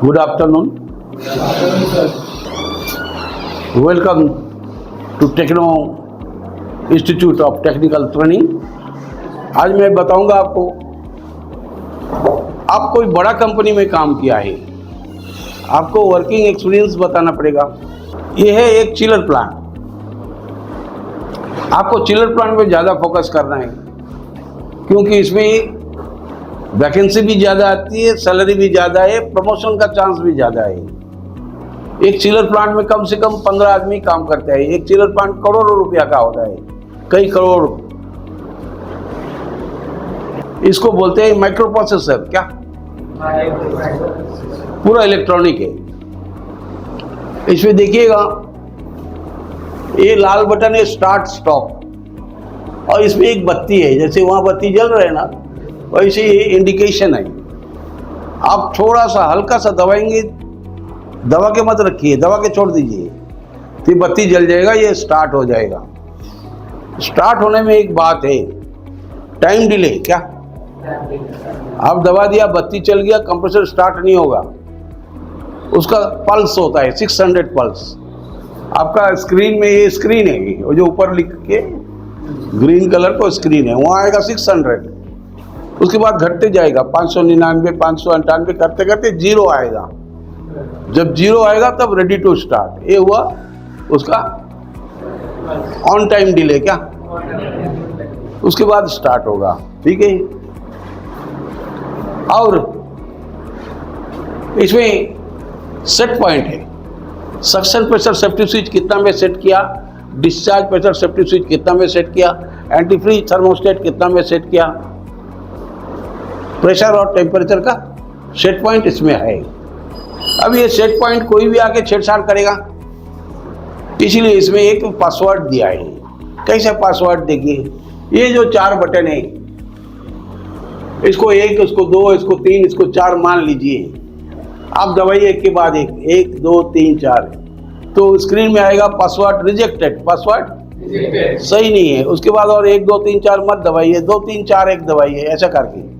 Good afternoon. Welcome to Techno Institute of Technical Training. आज मैं बताऊंगा आपको, आप कोई बड़ा कंपनी में काम किया है, आपको वर्किंग एक्सपीरियंस बताना पड़ेगा। ये है एक चिलर प्लांट। आपको चिलर प्लांट में ज़्यादा फोकस करना है क्योंकि इसमें वैकेंसी भी ज़्यादा आती है, सैलरी भी ज़्यादा है, प्रमोशन का चांस भी ज़्यादा है। एक चिलर प्लांट में कम से कम 15 आदमी काम करते हैं। एक चिलर प्लांट करोड़ों रुपया का होता है, कई करोड़। इसको बोलते हैं माइक्रो प्रोसेसर। क्या? पूरा इलेक्ट्रॉनिक है। इसमें देखिएगा, ये लाल बटन है स्टार्ट स्टॉप, और इसमें एक बत्ती है, जैसे वहाँ बत्ती जल रहा है ना, वैसे ये इंडिकेशन है। आप थोड़ा सा हल्का सा दबाएंगे, दबा के मत रखिए, दबा के छोड़ दीजिए तो बत्ती जल जाएगा, ये स्टार्ट हो जाएगा। स्टार्ट होने में एक बात है, टाइम डिले। क्या? आप दबा दिया, बत्ती चल गया, कंप्रेसर स्टार्ट नहीं होगा। उसका पल्स होता है 600 पल्स। आपका स्क्रीन में, ये स्क्रीन है, वो जो ऊपर लिख के ग्रीन कलर को स्क्रीन है, वहाँ आएगा 600। उसके बाद घटते जाएगा 599, 598 करते करते 0 आएगा। जब 0 आएगा तब रेडी टू स्टार्ट। ये हुआ उसका ऑन टाइम डिले। क्या? उसके बाद स्टार्ट होगा। ठीक है। और इसमें सेट पॉइंट है। सक्शन प्रेशर सेफ्टी स्विच कितना में सेट किया, डिस्चार्ज प्रेशर सेफ्टी स्विच कितना में सेट किया, एंटी फ्रीज थर्मोस्टेट कितना में सेट किया, प्रेशर और टेम्परेचर का सेट पॉइंट इसमें है। अब ये सेट पॉइंट कोई भी आके छेड़छाड़ करेगा, इसीलिए इसमें एक पासवर्ड दिया है। कैसा पासवर्ड? देखिए, ये जो 4 बटन है, इसको 1, इसको 2, इसको 3, इसको 4 मान लीजिए। आप दबाइए एक के बाद एक, 1 2 3 4, तो स्क्रीन में आएगा पासवर्ड रिजेक्टेड, पासवर्ड सही नहीं है। उसके बाद और 1 2 3 4 मत दबाइए, 2 3 4 1 दबाइए, ऐसा करके।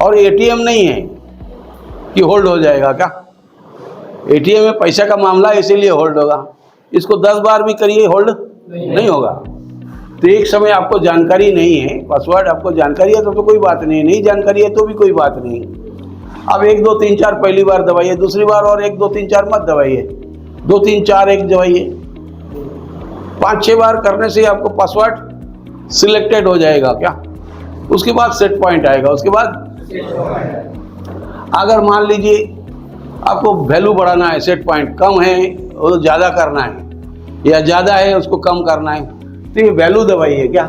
और एटीएम नहीं है कि होल्ड हो जाएगा। क्या? एटीएम में पैसा का मामला है, इसीलिए होल्ड होगा। इसको 10 बार भी करिए, होल्ड नहीं होगा। तो एक समय आपको जानकारी नहीं है, पासवर्ड आपको जानकारी है तो कोई बात नहीं, नहीं जानकारी है तो भी कोई बात नहीं। अब 1 2 3 4 पहली बार दबाइए, दूसरी बार और 1 2 3 4 मत दबाइए, 2 3 4 1 दबाइए। 5-6 बार करने से आपको पासवर्ड सिलेक्टेड हो जाएगा। क्या? उसके बाद सेट पॉइंट आएगा। उसके बाद अगर मान लीजिए आपको वैल्यू बढ़ाना है, सेट पॉइंट कम है वो ज़्यादा करना है, या ज़्यादा है उसको कम करना है, तो ये वैल्यू दबाइए। क्या?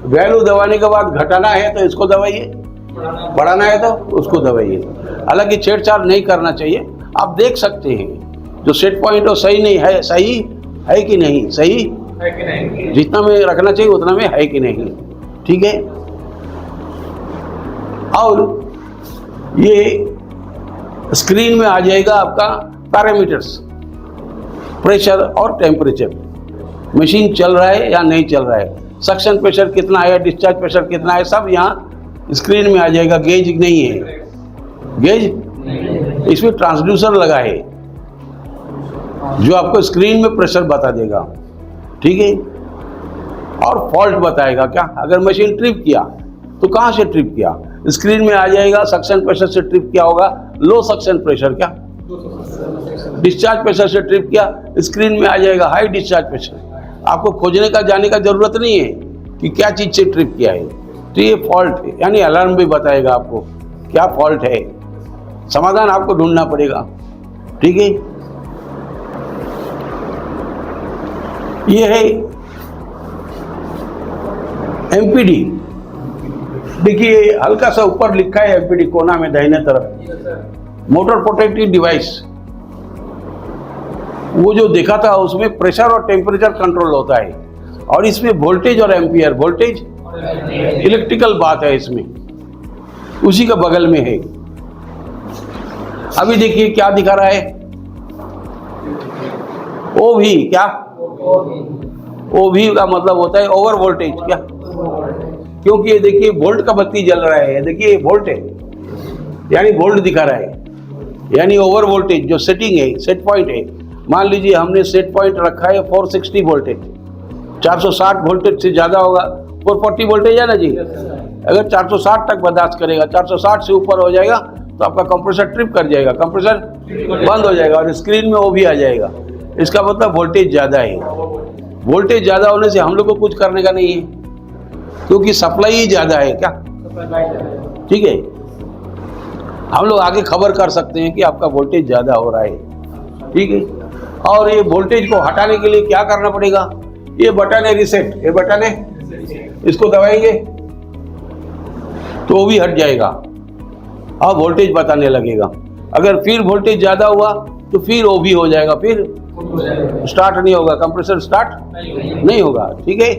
वैल्यू दबाने के बाद घटाना है तो इसको दबाइए, बढ़ाना है तो उसको दबाइए। हालांकि छेड़छाड़ नहीं करना चाहिए। आप देख सकते हैं जो सेट पॉइंट हो सही नहीं है, सही है कि नहीं, सही है कि नहीं, जितना में रखना चाहिए उतना में है कि नहीं। ठीक है। और ये स्क्रीन में आ जाएगा आपका पैरामीटर्स, प्रेशर और टेम्परेचर, मशीन चल रहा है या नहीं चल रहा है, सक्शन प्रेशर कितना है, डिस्चार्ज प्रेशर कितना है, सब यहाँ स्क्रीन में आ जाएगा। गेज नहीं है, गेज इसमें ट्रांसड्यूसर लगा है जो आपको स्क्रीन में प्रेशर बता देगा। ठीक है। और फॉल्ट बताएगा। क्या? अगर मशीन ट्रिप किया तो कहाँ से ट्रिप किया, स्क्रीन में आ जाएगा। सक्शन प्रेशर से ट्रिप किया होगा, लो सक्शन प्रेशर। क्या? डिस्चार्ज प्रेशर से ट्रिप किया, स्क्रीन में आ जाएगा हाई डिस्चार्ज प्रेशर। आपको खोजने का, जाने का जरूरत नहीं है कि क्या चीज़ से ट्रिप किया है। तो ये फॉल्ट है, यानी अलार्म भी बताएगा आपको क्या फॉल्ट है, समाधान आपको ढूंढना पड़ेगा। ठीक है। ये है एमपीडी। देखिए हल्का सा ऊपर लिखा है एमपीडी, कोना में दाहिने तरफ, मोटर प्रोटेक्टिव डिवाइस। वो जो देखा था उसमें प्रेशर और टेम्परेचर कंट्रोल होता है, और इसमें वोल्टेज और एम्पियर, वोल्टेज इलेक्ट्रिकल बात है इसमें, उसी का बगल में है। अभी देखिए क्या दिखा रहा है, ओ भी। क्या? ओ भी का मतलब होता है ओवर वोल्टेज। क्या? क्योंकि ये देखिए वोल्ट का बत्ती जल रहा है, देखिए वोल्ट है, यानी वोल्ट दिखा रहा है। यानी ओवर वोल्टेज जो सेटिंग है, सेट पॉइंट है, मान लीजिए हमने सेट पॉइंट रखा है 460 वोल्टेज, 460 वोल्टेज से ज़्यादा होगा, 440 वोल्टेज है ना जी। अगर 460 तक बर्दाश्त करेगा, 460 से ऊपर हो जाएगा तो आपका कंप्रेसर ट्रिप कर जाएगा, कंप्रेसर बंद हो जाएगा और स्क्रीन में वो भी आ जाएगा। इसका मतलब वोल्टेज ज़्यादा है। वोल्टेज ज़्यादा होने से हम लोग को कुछ करने का नहीं है, क्योंकि सप्लाई ही ज़्यादा है क्या, ठीक है। हम लोग आगे खबर कर सकते हैं कि आपका वोल्टेज ज़्यादा हो रहा है, ठीक है। और ये वोल्टेज को हटाने के लिए क्या करना पड़ेगा, ये बटन है रीसेट, ये बटन है, इसको दबाएंगे तो वो भी हट जाएगा और वोल्टेज बताने लगेगा। अगर फिर वोल्टेज ज़्यादा हुआ तो फिर वो भी हो जाएगा, फिर स्टार्ट नहीं होगा, कंप्रेसर स्टार्ट नहीं होगा, ठीक है।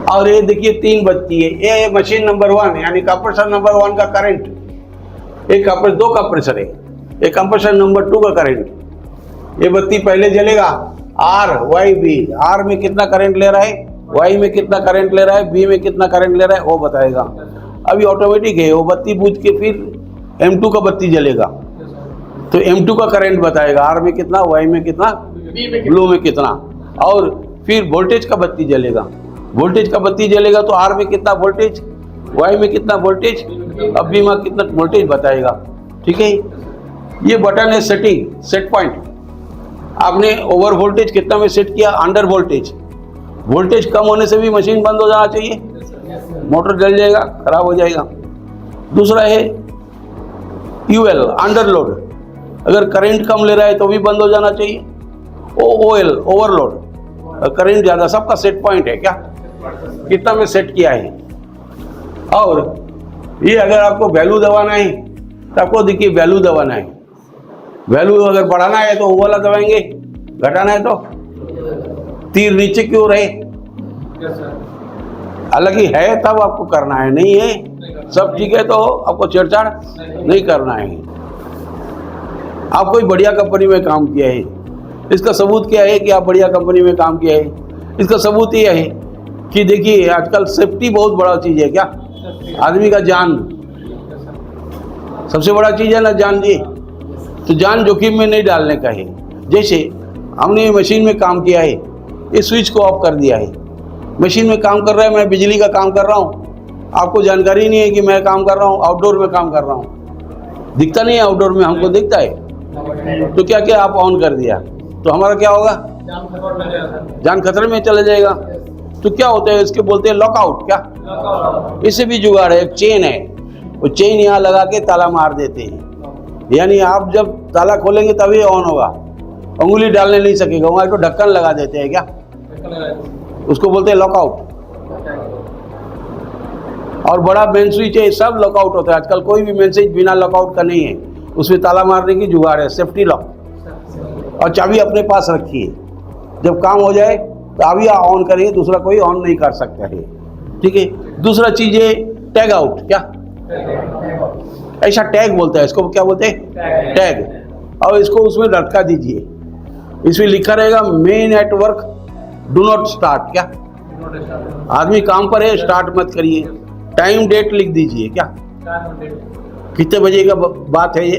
और ये देखिए 3 बत्ती है, ये मशीन नंबर 1 यानी कंप्रेसर नंबर 1 का करंट, एक दो कंप्रेसर है, एक कंप्रेसर नंबर 2 का करंट। ये बत्ती पहले जलेगा, आर वाई बी, आर में कितना करंट ले रहा है, वाई में कितना करंट ले रहा है, बी में कितना करंट ले रहा है वो बताएगा। अभी ऑटोमेटिक है, वो बत्ती बुझ के फिर M2 का बत्ती जलेगा तो M2 का करंट बताएगा, आर में कितना, वाई में कितना, ब्लू में कितना। और फिर वोल्टेज का बत्ती जलेगा, वोल्टेज का बत्ती जलेगा तो आर में कितना वोल्टेज, वाई में कितना वोल्टेज, अब बी में कितना वोल्टेज बताएगा, ठीक है। ये बटन है सेटिंग, सेट पॉइंट। आपने ओवर वोल्टेज कितना में सेट किया, अंडर वोल्टेज, वोल्टेज कम होने से भी मशीन बंद हो जाना चाहिए, मोटर जल जाएगा, खराब हो जाएगा। दूसरा है यूएल, अंडर लोड, अगर करंट कम ले रहा है तो भी बंद हो जाना चाहिए। ओएल, ओवरलोड, करंट ज़्यादा, सबका सेट पॉइंट है क्या, कितना में सेट किया है। और ये अगर आपको वैल्यू दबाना है तो आपको देखिए वैल्यू दबाना है, वैल्यू अगर बढ़ाना है तो वो वाला दबाएंगे, घटाना है तो तीर नीचे क्यों रहे, हालांकि है तब आपको करना है, नहीं है सब ठीक है तो आपको छेड़छाड़ नहीं करना है। आप कोई बढ़िया कंपनी में काम किया है, इसका सबूत क्या है कि आप बढ़िया कंपनी में काम किया है, इसका सबूत यह है कि देखिए आजकल सेफ्टी बहुत बड़ा चीज़ है क्या, आदमी का जान सबसे बड़ा चीज़ है ना, जान जी। तो जान जोखिम में नहीं डालने का है। जैसे हमने मशीन में काम किया है, इस स्विच को ऑफ कर दिया है, मशीन में काम कर रहा है, मैं बिजली का काम कर रहा हूँ, आपको जानकारी नहीं है कि मैं काम कर रहा हूँ, आउटडोर में काम कर रहा हूँ, दिखता नहीं है, आउटडोर में हमको दिखता है। तो क्या क्या आप ऑन कर दिया तो हमारा क्या होगा, जान खतरे में चला जाएगा। तो क्या होता है, इसके बोलते हैं लॉकआउट, क्या इससे भी जुगाड़ है, एक चेन है, वो चेन यहाँ लगा के ताला मार देते हैं, यानी आप जब ताला खोलेंगे तभी ऑन होगा, उंगली डालने नहीं सकेगा, वहाँ तो ढक्कन लगा देते हैं क्या, उसको बोलते हैं लॉकआउट। और बड़ा मेन स्विच है, सब लॉकआउट होता है आजकल, कोई भी मेन स्विच बिना लॉकआउट का नहीं है, उसमें ताला मारने की जुगाड़ है, सेफ्टी लॉक। और चाबी अपने पास रखिए, जब काम हो जाए तो अभी ऑन करिए, दूसरा कोई ऑन नहीं कर सकता है, ठीक है। दूसरा चीज़ है टैग आउट, क्या ऐसा टैग बोलता है इसको, क्या बोलते हैं टैग। और इसको उसमें लटका दीजिए, इसमें लिखा रहेगा main at work do not start, क्या आदमी काम पर है स्टार्ट मत करिए, टाइम डेट लिख दीजिए, क्या कितने बजे का बात है ये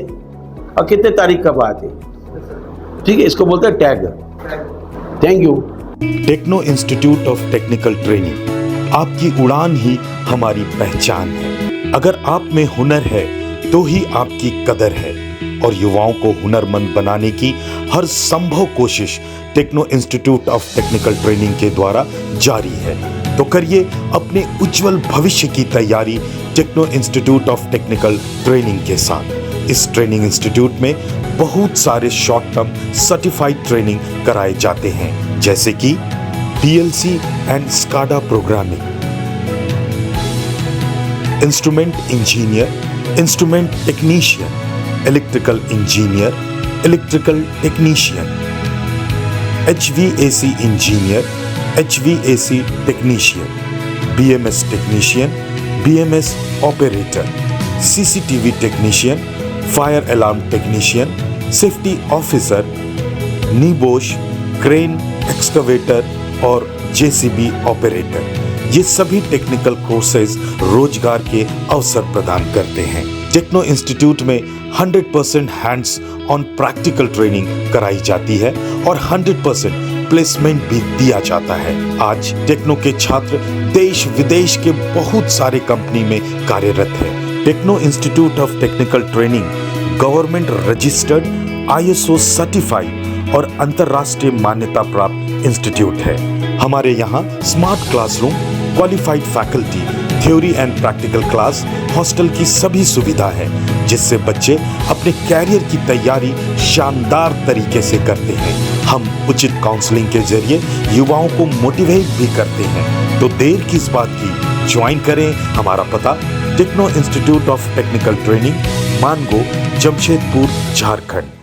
और कितने तारीख का बात है, ठीक है, इसको बोलते हैं tag. Thank you. Techno Institute of Technical Training, आपकी उड़ान ही हमारी पहचान है। अगर आप में हुनर है तो ही आपकी कदर है, और युवाओं को हुनरमंद बनाने की हर संभव कोशिश Techno Institute of Technical Training के द्वारा जारी है। तो करिए अपने उज्जवल भविष्य की तैयारी Techno Institute of Technical Training के साथ। इस ट्रेनिंग इंस्टीट्यूट में बहुत सारे शॉर्ट टर्म सर्टिफाइड ट्रेनिंग कराए जाते हैं, जैसे कि PLC and SCADA programming, instrument engineer, instrument technician, electrical engineer, electrical technician, HVAC engineer, HVAC technician, BMS technician, BMS operator, CCTV technician, fire alarm technician, safety officer, NEBOSH, crane, excavator और JCB operator. ये सभी technical courses रोजगार के अवसर प्रदान करते हैं। Techno institute में 100% हैंड्स ऑन प्रैक्टिकल ट्रेनिंग कराई जाती है और 100% प्लेसमेंट भी दिया जाता है। आज टेक्नो के छात्र देश विदेश के बहुत सारे कंपनी में कार्यरत है। Techno Institute of Technical Training government registered, ISO certified और अंतर्राष्ट्रीय मान्यता प्राप्त इंस्टीट्यूट है। हमारे यहाँ smart classroom, qualified faculty, theory and practical class, hostel की सभी सुविधा है, जिससे बच्चे अपने कैरियर की तैयारी शानदार तरीके से करते हैं। हम उचित काउंसलिंग के जरिए युवाओं को मोटिवेट भी करते हैं। तो देर किस बात की, ज्वाइन करें। हमारा पता Techno Institute of Technical Training, Mango, Jamshedpur, Jharkhand.